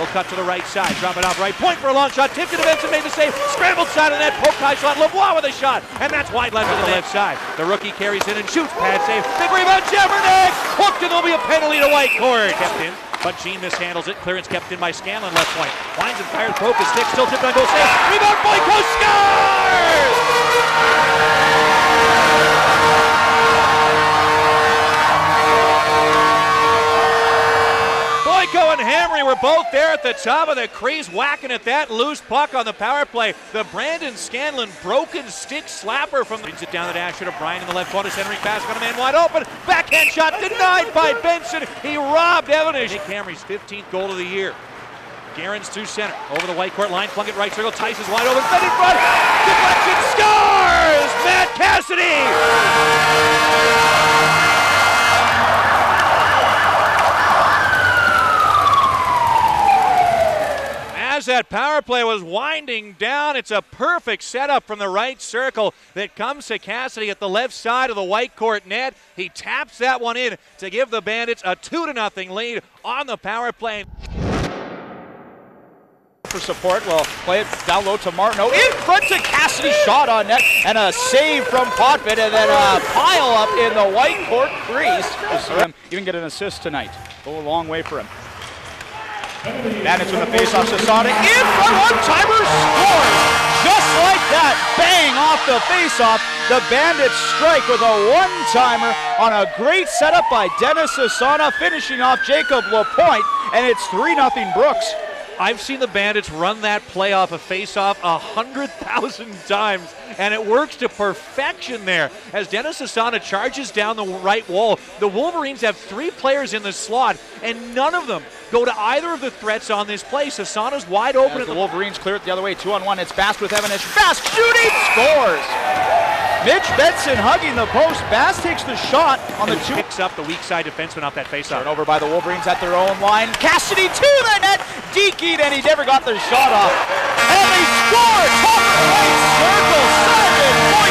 cut to the right side, drop it off right point for a long shot, tipped to Benson, made the save, scrambled side of the net, poked high shot, LeBlanc with a shot, and that's wide left to the left side. The rookie carries in and shoots, pad save, big rebound, Hamre, hooked, and there'll be a penalty to Whitecourt. Kept in, but Jean mishandles it, clearance kept in by Scanlin, left point, winds and fires, broke his stick, still tipped on goal save, rebound, Boyko scores! Boyko and Hamre were both there at the top of the crease, whacking at that loose puck on the power play. The Brandon Scanlin broken stick slapper from brings it down the dasher to Bryant in the left corner, centering pass, got a man wide open, backhand shot denied by Benson. He robbed Evanish. Hamre's 15th goal of the year. Garin's to center, over the Whitecourt line, flung it right circle, Theis is wide open, fed in front, deflection, scores! Matt Cassidy! As that power play was winding down, it's a perfect setup from the right circle that comes to Cassidy at the left side of the Whitecourt net. He taps that one in to give the Bandits a 2-0 lead on the power play. For support, we'll play it down low to Martineau, in front to Cassidy, shot on net, and a save from Potvin, and then a pile up in the Whitecourt crease. Even get an assist tonight. Go a long way for him. Bandits with the face-off, Cesana in front, one-timer, scores! Just like that, bang off the face-off. The Bandits strike with a one-timer on a great setup by Dennis Cesana, finishing off Jakob LaPointe, and it's 3-0 Brooks. I've seen the Bandits run that play off a face-off 100,000 times, and it works to perfection there. As Dennis Cesana charges down the right wall, the Wolverines have 3 players in the slot, and none of them go to either of the threats on this play. Cesana's wide open. As the Wolverines clear it the other way, 2-on-1. It's Bast with Evanish. Bast shooting, scores! Mitch Benson hugging the post. Bast takes the shot on the two. Picks up the weak side defenseman off that face-off. Over by the Wolverines at their own line. Cassidy to the net. Dekied, and he never got the shot off. And they score! Top right circle.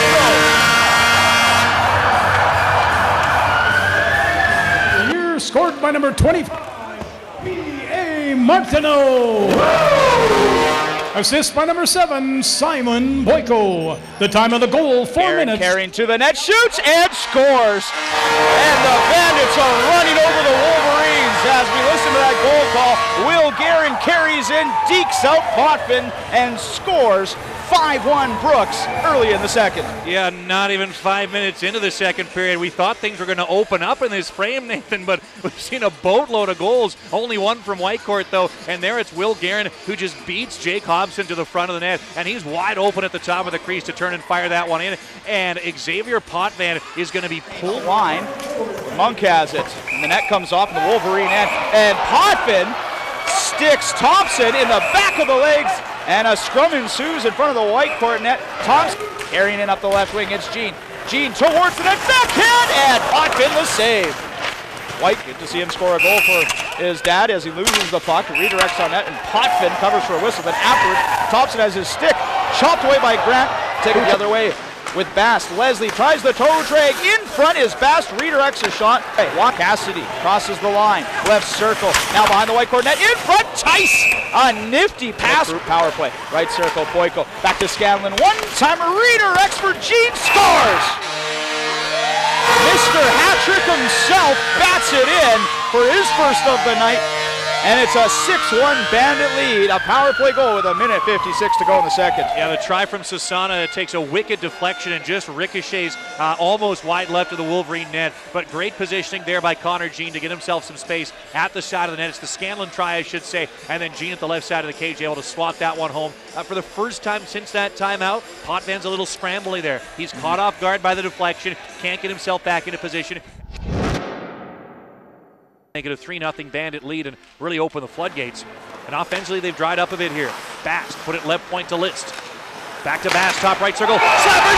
Simon Boyko. Here scored by number 25, Martineau. Assist by number 7, Simon Boyko. The time of the goal, 4 minutes. Carrying to the net, shoots and scores. And the Bandits are running over the Wolverines as we listen to that goal call. Will Garin carries in, dekes out Potvin, and scores. 5-1 Brooks early in the second. Yeah, not even 5 minutes into the second period. We thought things were going to open up in this frame, Nathan, but we've seen a boatload of goals. Only one from Whitecourt, though, and there it's Will Garin who just beats Jake Hobson to the front of the net, and he's wide open at the top of the crease to turn and fire that one in, and Xavier Potvin is going to be pulled. Line. Monk has it, and the net comes off in the Wolverine end, and Potvin sticks Thompson in the back of the legs, and a scrum ensues in front of the Whitecourt net. Thompson carrying in up the left wing. It's Jean. Jean towards the net, backhand, and Potvin the save. White, good to see him score a goal for his dad as he loses the puck, redirects on net, and Potvin covers for a whistle. Then afterwards, Thompson has his stick chopped away by Grant, taken the other way with Bast. Leslie tries the toe drag. In front is Bast, redirects a shot. Cassidy crosses the line, left circle, now behind the Whitecourt net. In front, Theis, a nifty pass. Power play, right circle, Boyko, back to Scanlin. One-timer, redirects for Jean, scores! Mr. Hattrick himself bats it in for his first of the night, and it's a 6-1 Bandit lead. A power play goal with 1:56 to go in the second. Yeah, the try from Cesana, it takes a wicked deflection and just ricochets almost wide left of the Wolverine net, but great positioning there by Connor Jean to get himself some space at the side of the net. It's the Scanlin try, I should say, and then Jean at the left side of the cage able to swat that one home. For the first time since that timeout, Potvin's a little scrambly there. He's caught off guard by the deflection, can't get himself back into position. Make it a 3-0 Bandit lead and really open the floodgates. And offensively, they've dried up a bit here. Bast put it left point to List. Back to Bast, top right circle. Slapper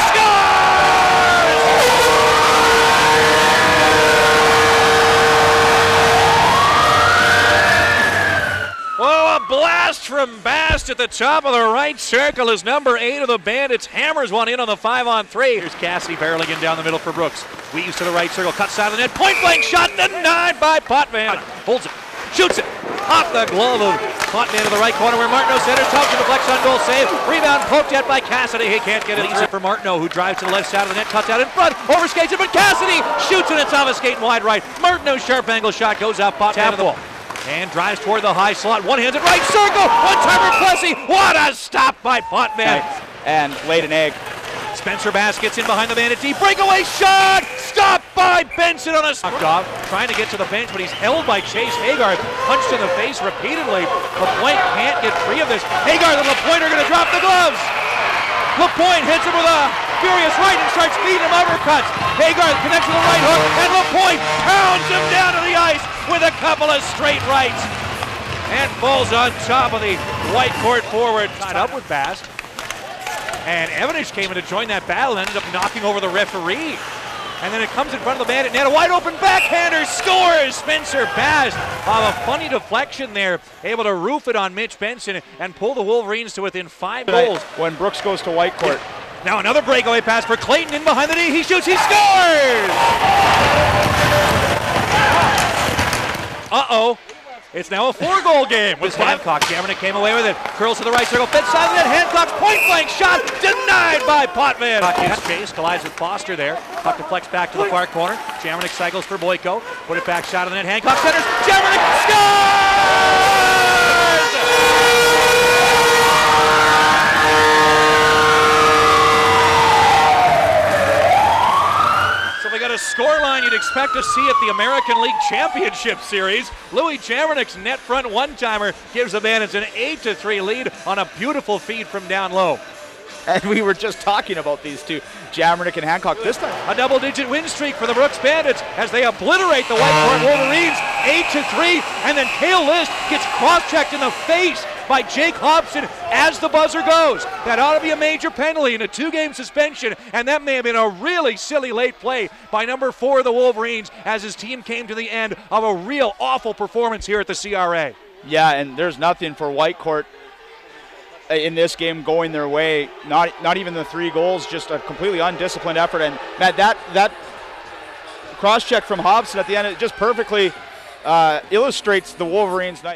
Oh, a blast from Bast at the top of the right circle as number 8 of the Bandits hammers one in on the 5-on-3. Here's Cassidy barreling in down the middle for Brooks. Weaves to the right circle, cuts out of the net, point blank shot denied by Potvin. Holds it, shoots it, off the glove of Potvin to the right corner where Martineau centers. Thompson deflects on goal save. Rebound poked at by Cassidy. He can't get it easy for Martineau, who drives to the left side of the net, cuts out in front, overskates it, but Cassidy shoots and it's off a skate and wide right. Martineau's sharp angle shot goes out, Potvin to the wall. And drives toward the high slot. One-handed right circle. One-timer Plessy. What a stop by Potvin. And laid an egg. Spencer Bast gets in behind the Bandit D. Breakaway shot! Stopped by Benson on a Augot, trying to get to the bench, but he's held by Chase Hagar. Punched in the face repeatedly. LaPointe can't get free of this. Hagar and LaPointe are going to drop the gloves. LaPointe hits him with a furious right and starts feeding him uppercuts. Hagar connects with a right hook, and LaPointe pounds him down to the ice with a couple of straight rights. And falls on top of the Whitecourt forward. Tied up with Bast. And Evanish came in to join that battle and ended up knocking over the referee. And then it comes in front of the Bandit net. A wide open backhander scores! Spencer Bast off a funny deflection there. Able to roof it on Mitch Benson and pull the Wolverines to within 5 goals. When Brooks goes to Whitecourt. Now another breakaway pass for Clayton in behind the D. He shoots, he scores! Uh-oh. It's now a 4-goal game with Hancock. Garin came away with it. Curls to the right circle. Fits side of the net. Hancock's point-blank shot denied by Potvin. Chase collides with Foster there. Puck deflects back to the far corner. Garin cycles for Boyko. Put it back, shot of the net. Hancock centers. Garin scores! So we got a scoreline you'd expect to see at the American League Championship Series. Louis Jammernick's net front one-timer gives the Bandits an 8-3 lead on a beautiful feed from down low. And we were just talking about these two, Jammernick and Hancock this time. A double-digit win streak for the Brooks Bandits as they obliterate the Whitecourt Wolverines 8-3, and then Cale gets cross-checked in the face by Jake Hobson as the buzzer goes. That ought to be a major penalty and a 2-game suspension, and that may have been a really silly late play by number 4 of the Wolverines as his team came to the end of a real awful performance here at the CRA. Yeah, and there's nothing for Whitecourt in this game going their way. Not even the 3 goals, just a completely undisciplined effort. And Matt, that cross check from Hobson at the end, it just perfectly illustrates the Wolverines' night.